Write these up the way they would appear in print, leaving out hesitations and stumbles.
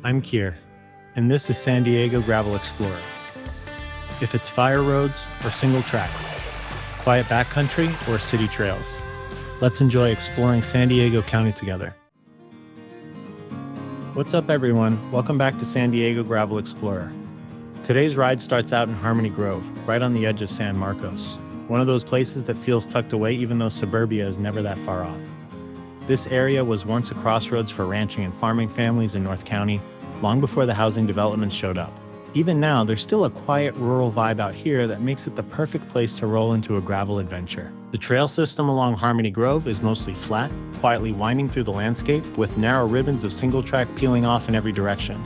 I'm Kier, and this is San Diego Gravel Explorer. If it's fire roads or single track, quiet backcountry or city trails, let's enjoy exploring San Diego County together. What's up everyone? Welcome back to San Diego Gravel Explorer. Today's ride starts out in Harmony Grove, right on the edge of San Marcos. One of those places that feels tucked away even though suburbia is never that far off. This area was once a crossroads for ranching and farming families in North County, long before the housing developments showed up. Even now, there's still a quiet rural vibe out here that makes it the perfect place to roll into a gravel adventure. The trail system along Harmony Grove is mostly flat, quietly winding through the landscape, with narrow ribbons of single track peeling off in every direction.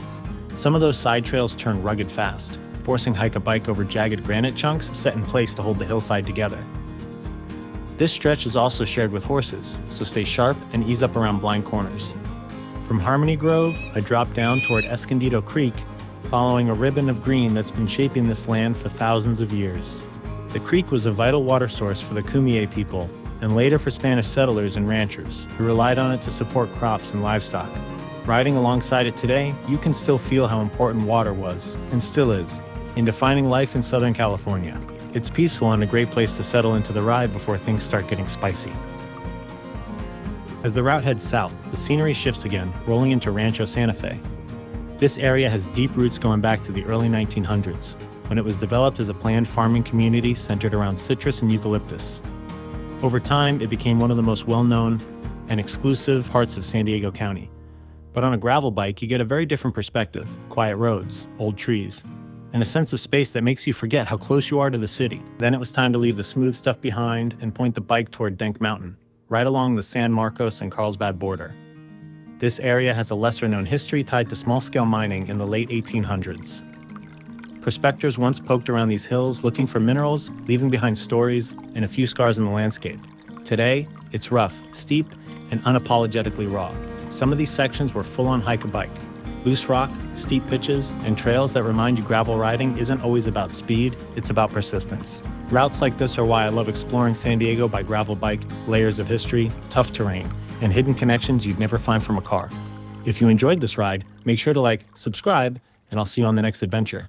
Some of those side trails turn rugged fast, forcing hike a bike over jagged granite chunks set in place to hold the hillside together. This stretch is also shared with horses, so stay sharp and ease up around blind corners. From Harmony Grove, I drop down toward Escondido Creek, following a ribbon of green that's been shaping this land for thousands of years. The creek was a vital water source for the Kumeyaay people, and later for Spanish settlers and ranchers, who relied on it to support crops and livestock. Riding alongside it today, you can still feel how important water was, and still is, in defining life in Southern California. It's peaceful and a great place to settle into the ride before things start getting spicy. As the route heads south, the scenery shifts again, rolling into Rancho Santa Fe. This area has deep roots going back to the early 1900s, when it was developed as a planned farming community centered around citrus and eucalyptus. Over time, it became one of the most well-known and exclusive parts of San Diego County. But on a gravel bike, you get a very different perspective: quiet roads, old trees, and a sense of space that makes you forget how close you are to the city. Then it was time to leave the smooth stuff behind and point the bike toward Denk Mountain, right along the San Marcos and Carlsbad border. This area has a lesser-known history tied to small-scale mining in the late 1800s. Prospectors once poked around these hills looking for minerals, leaving behind stories and a few scars in the landscape. Today, it's rough, steep, and unapologetically raw. Some of these sections were full-on hike-a-bike. Loose rock, steep pitches, and trails that remind you gravel riding isn't always about speed, it's about persistence. Routes like this are why I love exploring San Diego by gravel bike: layers of history, tough terrain, and hidden connections you'd never find from a car. If you enjoyed this ride, make sure to like, subscribe, and I'll see you on the next adventure.